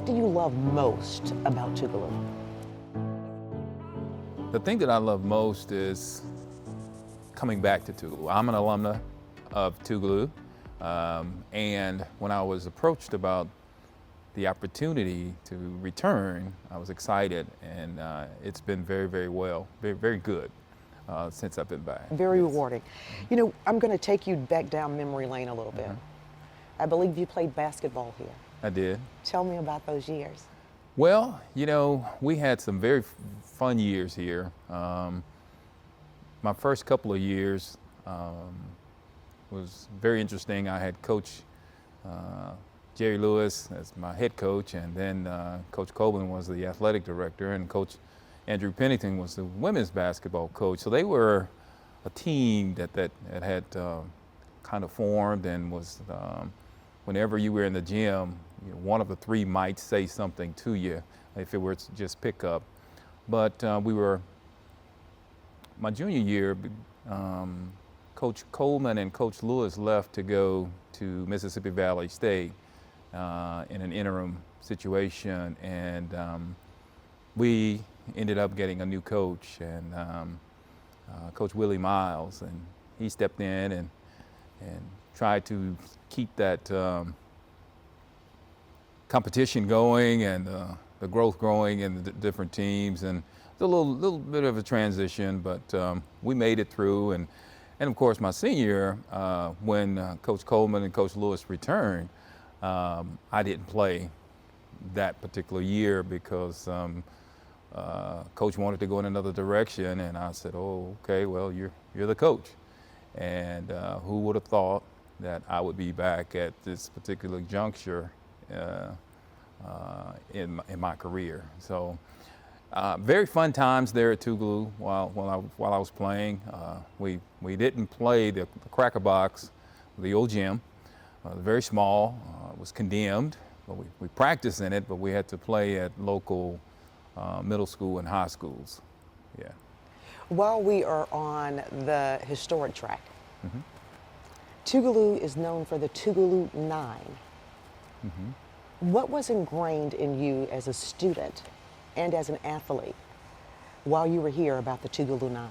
What do you love most about Tougaloo? The thing that I love most is coming back to Tougaloo. I'm an alumna of Tougaloo, and when I was approached about the opportunity to return, I was excited, and it's been very, very well, very, very good since I've been back. Very Yes. rewarding. You know, I'm going to take you back down memory lane a little bit. I believe you played basketball here. I did. Tell me about those years. Well, you know, we had some very fun years here. My first couple of years was very interesting. I had Coach Jerry Lewis as my head coach, and then Coach Coleman was the athletic director, and Coach Andrew Pennington was the women's basketball coach. So they were a team that had kind of formed and was, whenever you were in the gym, you know, one of the three might say something to you if it were just pickup. But my junior year, Coach Coleman and Coach Lewis left to go to Mississippi Valley State in an interim situation, and we ended up getting a new coach, and Coach Willie Miles, and he stepped in and tried to keep that competition going and the growth growing in the different teams, and it's a little bit of a transition, but we made it through. And of course, my senior year, when Coach Coleman and Coach Lewis returned, I didn't play that particular year because Coach wanted to go in another direction, and I said, "Oh, okay, well, you're the coach." And who would have thought that I would be back at this particular juncture in my career? So very fun times there at Tougaloo while I was playing. We didn't play the Cracker Box, the old gym. Very small. It was condemned, but we practiced in it, but we had to play at local middle school and high schools. Yeah. While we are on the historic track, Tougaloo is known for the Tougaloo 9. What was ingrained in you as a student and as an athlete while you were here about the Tougaloo 9?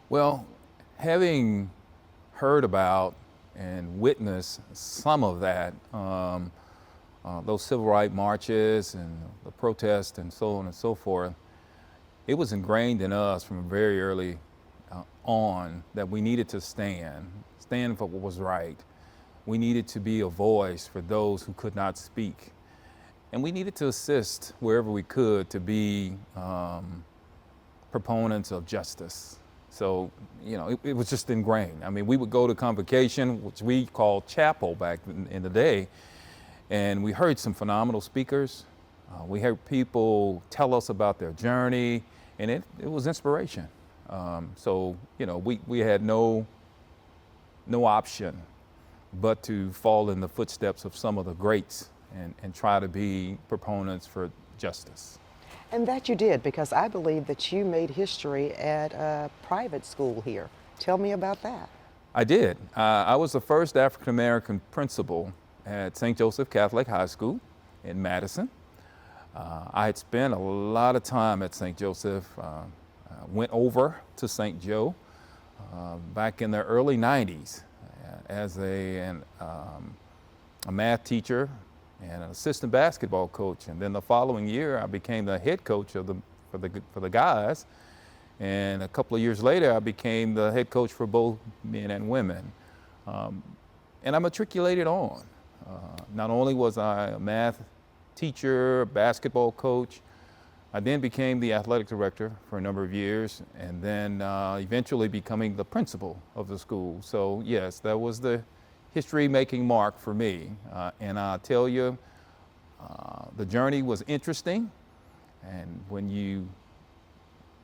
Well, having heard about and witnessed some of that, those civil rights marches and the protests and so on and so forth, it was ingrained in us from very early on that we needed to stand for what was right. We needed to be a voice for those who could not speak. And we needed to assist wherever we could to be proponents of justice. So, you know, it was just ingrained. I mean, we would go to convocation, which we called chapel back in the day, and we heard some phenomenal speakers. We heard people tell us about their journey, and it was inspiration. So, you know, we had no option but to fall in the footsteps of some of the greats and try to be proponents for justice. And that you did, because I believe that you made history at a private school here. Tell me about that. I did. I was the first African-American principal at St. Joseph Catholic High School in Madison. I had spent a lot of time at St. Joseph. Went over to St. Joe back in the early 90s as a math teacher and an assistant basketball coach. And then the following year, I became the head coach for the guys. And a couple of years later, I became the head coach for both men and women. And I matriculated on. Not only was I a math teacher, basketball coach, I then became the athletic director for a number of years, and then eventually becoming the principal of the school. So yes, that was the history-making mark for me. And I'll tell you, the journey was interesting. And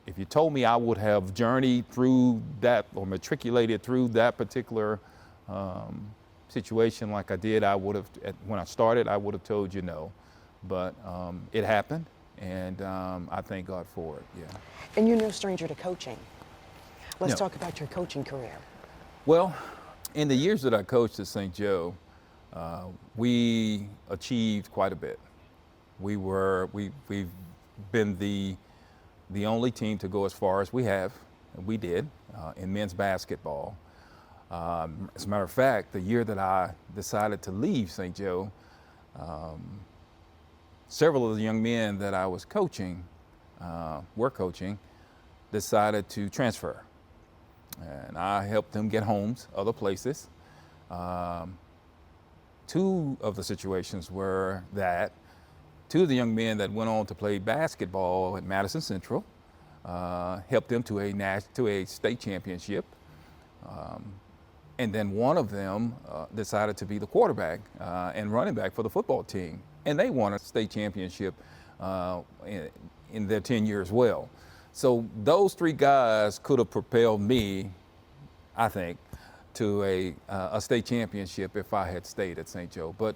if you told me I would have journeyed through that or matriculated through that particular situation like I did, when I started, I would have told you no. But it happened. And I thank God for it, yeah. And you're no stranger to coaching. Let's No. talk about your coaching career. Well, in the years that I coached at St. Joe, we achieved quite a bit. We've been the only team to go as far as we have, and we did, in men's basketball. As a matter of fact, the year that I decided to leave St. Joe, several of the young men that I was coaching, decided to transfer. And I helped them get homes, other places. Two of the situations were that two of the young men that went on to play basketball at Madison Central, helped them to a state championship. And then one of them decided to be the quarterback and running back for the football team. And they won a state championship in their tenure as well. So those three guys could have propelled me, I think, to a state championship if I had stayed at St. Joe. But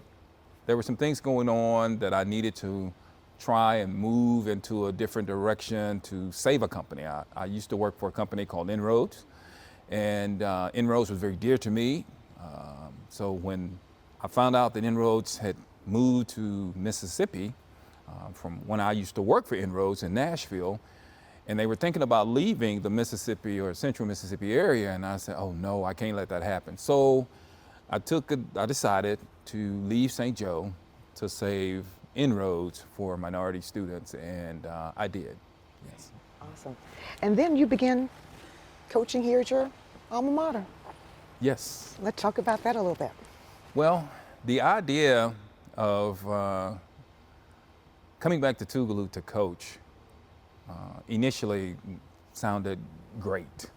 there were some things going on that I needed to try and move into a different direction to save a company. I used to work for a company called Inroads, and Inroads was very dear to me. So when I found out that Inroads had moved to Mississippi from when I used to work for Inroads in Nashville, and they were thinking about leaving the Mississippi or central Mississippi area, and I said, oh no, I can't let that happen. So I decided to leave St. Joe to save Inroads for minority students, and I did, yes. Awesome. And then you began coaching here at your alma mater. Yes. Let's talk about that a little bit. Well, the idea of coming back to Tougaloo to coach initially sounded great.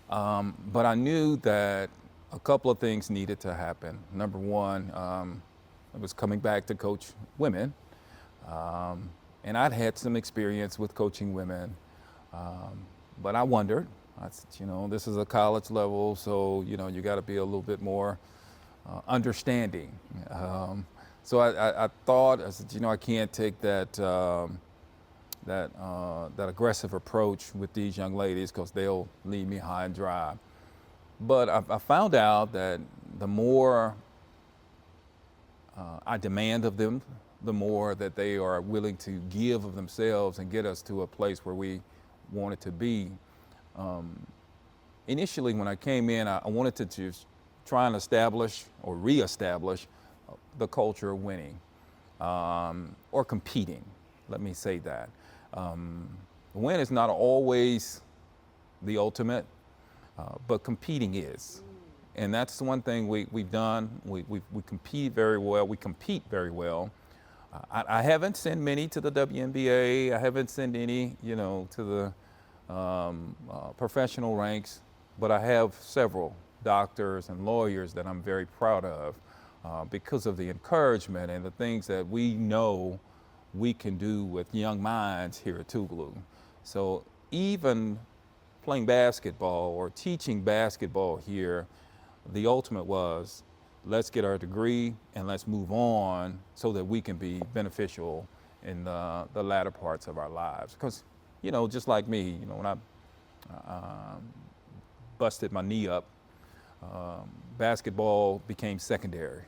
But I knew that a couple of things needed to happen. Number one, I was coming back to coach women. And I'd had some experience with coaching women. But I wondered, I said, you know, this is a college level, so, you know, you got to be a little bit more understanding. So I thought, I said, you know, I can't take that aggressive approach with these young ladies because they'll leave me high and dry. But I found out that the more I demand of them, the more that they are willing to give of themselves and get us to a place where we wanted to be. Initially, when I came in, I wanted to just try and establish or reestablish the culture of winning or competing. Let me say that. Win is not always the ultimate, but competing is. And that's the one thing we've done. We compete very well. We compete very well. I haven't sent many to the WNBA. I haven't sent any, you know, to the professional ranks, but I have several doctors and lawyers that I'm very proud of because of the encouragement and the things that we know we can do with young minds here at Tougaloo. So even playing basketball or teaching basketball here, the ultimate was, let's get our degree and let's move on so that we can be beneficial in the latter parts of our lives. Because, you know, just like me, you know, when I busted my knee up, basketball became secondary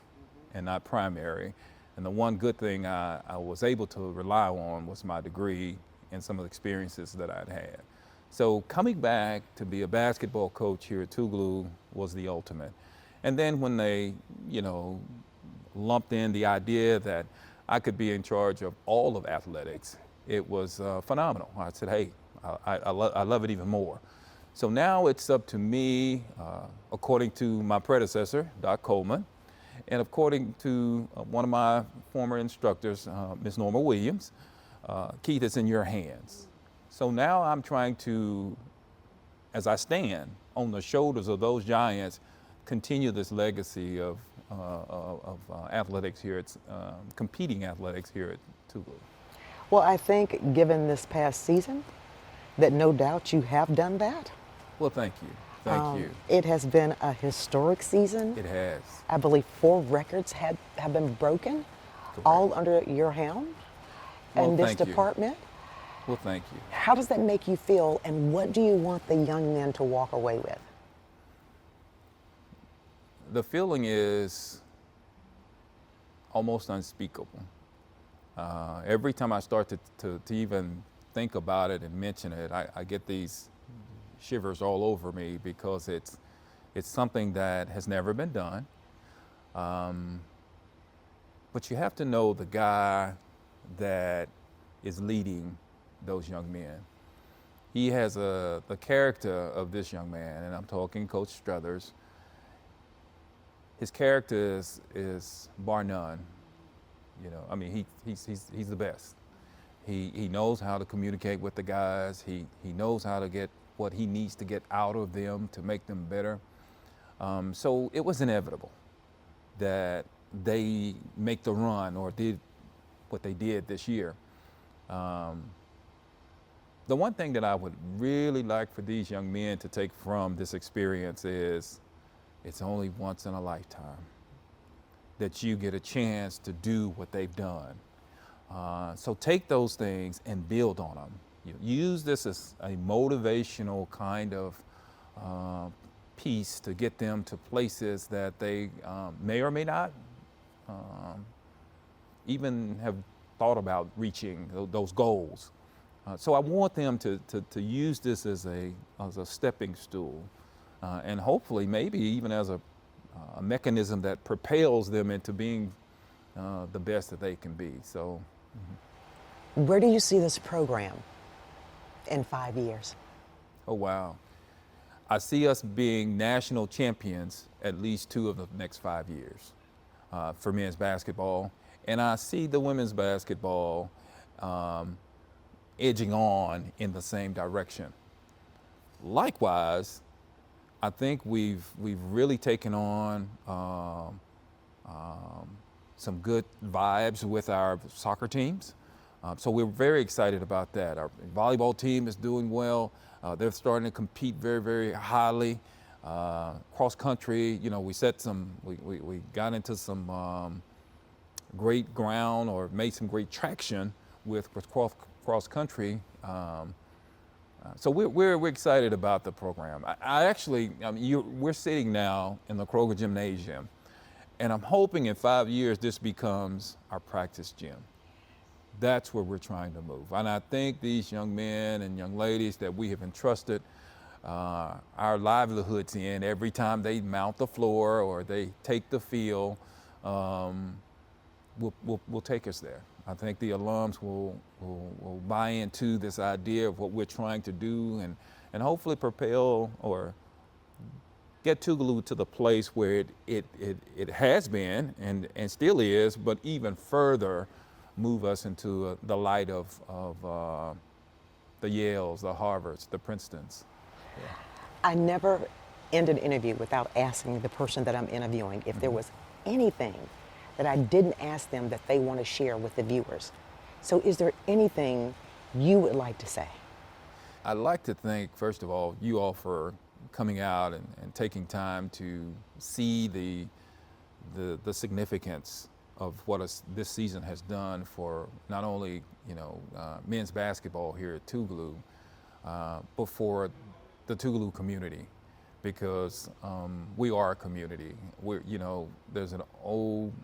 and not primary. And the one good thing I was able to rely on was my degree and some of the experiences that I'd had. So coming back to be a basketball coach here at Tougaloo was the ultimate. And then when they, you know, lumped in the idea that I could be in charge of all of athletics, it was phenomenal. I said, hey, I love it even more. So now it's up to me, according to my predecessor, Doc Coleman, and according to one of my former instructors, Ms. Norma Williams, Keith, it's in your hands. So now I'm trying to, as I stand on the shoulders of those giants, continue this legacy of athletics here, competing athletics here at Tougaloo. Well, I think given this past season, that no doubt you have done that. Well, thank you. Thank you. It has been a historic season. It has. I believe 4 records have been broken, Correct. all under your helm Well, and this thank you. department. Well, thank you. How does that make you feel, and what do you want the young men to walk away with? The feeling is almost unspeakable. Every time I start to even think about it and mention it, I get these shivers all over me because it's something that has never been done. But you have to know the guy that is leading those young men. He has the character of this young man, and I'm talking Coach Struthers. His character is bar none. You know, I mean, he's the best. He knows how to communicate with the guys. He knows how to get what he needs to get out of them to make them better. So it was inevitable that they make the run or did what they did this year. The one thing that I would really like for these young men to take from this experience is it's only once in a lifetime that you get a chance to do what they've done. So take those things and build on them. Use this as a motivational kind of piece to get them to places that they may or may not even have thought about reaching those goals. So I want them to use this as a stepping stool, and hopefully maybe even as a mechanism that propels them into being the best that they can be. So, Where do you see this program in 5 years? oh wow. I see us being national champions at least 2 of the next 5 years for men's basketball. And I see the women's basketball edging on in the same direction. Likewise, I think we've really taken on some good vibes with our soccer teams. So we're very excited about that. Our volleyball team is doing well. They're starting to compete very, very highly. Cross country, you know, we got into some great ground or made some great traction with cross country. So we're excited about the program. We're sitting now in the Kroger Gymnasium, and I'm hoping in 5 years this becomes our practice gym. That's where we're trying to move. And I think these young men and young ladies that we have entrusted our livelihoods in every time they mount the floor or they take the field will take us there. I think the alums will buy into this idea of what we're trying to do and hopefully propel or get Tougaloo to the place where it has been and still is, but even further move us into the light of the Yales, the Harvards, the Princetons. Yeah. I never end an interview without asking the person that I'm interviewing if there was anything that I didn't ask them that they want to share with the viewers. So is there anything you would like to say? I'd like to thank, first of all, you all for coming out and taking time to see the significance of what this season has done for not only men's basketball here at Tougaloo, but for the Tougaloo community, because we are a community. There's an old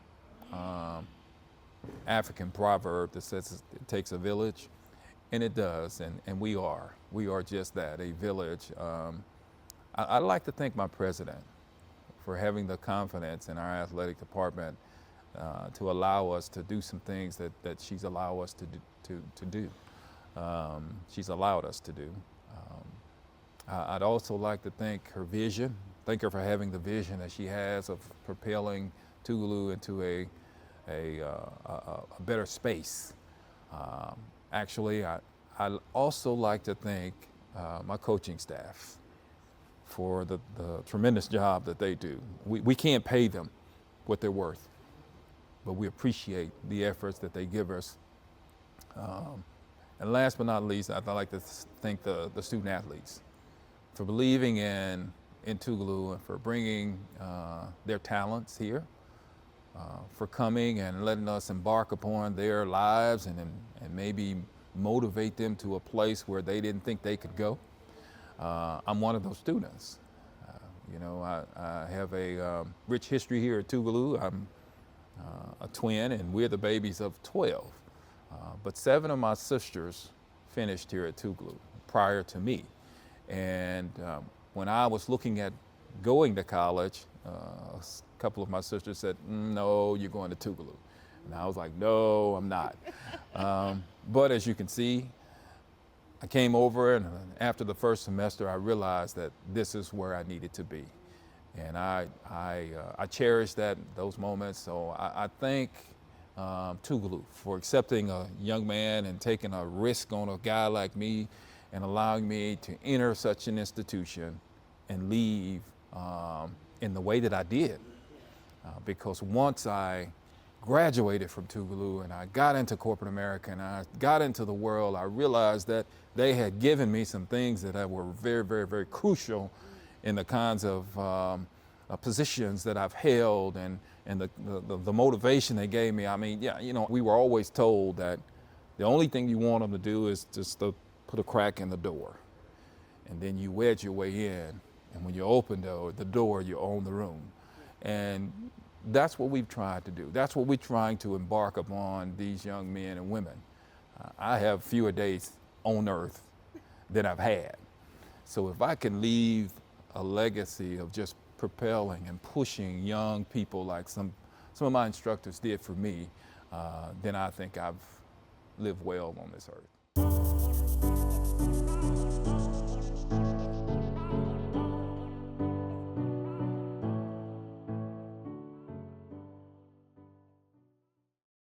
African proverb that says it takes a village, and it does, and we are just that, a village. I'd like to thank my president for having the confidence in our athletic department to allow us to do some things that she's allowed us to do. She's allowed us to do. I'd also like to thank her vision. Thank her for having the vision that she has of propelling Tougaloo into a better space. Actually, I'd also like to thank my coaching staff for the tremendous job that they do. We can't pay them what they're worth, but we appreciate the efforts that they give us. And last but not least, I'd like to thank the student athletes for believing in Tougaloo and for bringing their talents here, for coming and letting us embark upon their lives and maybe motivate them to a place where they didn't think they could go. I'm one of those students. I have a rich history here at Tougaloo. I'm a twin, and we're the babies of 12. But 7 of my sisters finished here at Tougaloo prior to me. And when I was looking at going to college, a couple of my sisters said, no, you're going to Tougaloo. And I was like, no, I'm not. But as you can see, I came over, and after the first semester, I realized that this is where I needed to be. And I cherish those moments. So I thank Tougaloo for accepting a young man and taking a risk on a guy like me and allowing me to enter such an institution and leave in the way that I did. Because once I graduated from Tougaloo and I got into corporate America and I got into the world, I realized that they had given me some things that were very, very, very crucial in the kinds of positions that I've held and the motivation they gave me. I mean, yeah, you know, we were always told that the only thing you want them to do is just to put a crack in the door, and then you wedge your way in, and when you open the door, you own the room. And that's what we've tried to do. That's what we're trying to embark upon these young men and women. I have fewer days on earth than I've had. So if I can leave a legacy of just propelling and pushing young people like some of my instructors did for me, then I think I've lived well on this earth.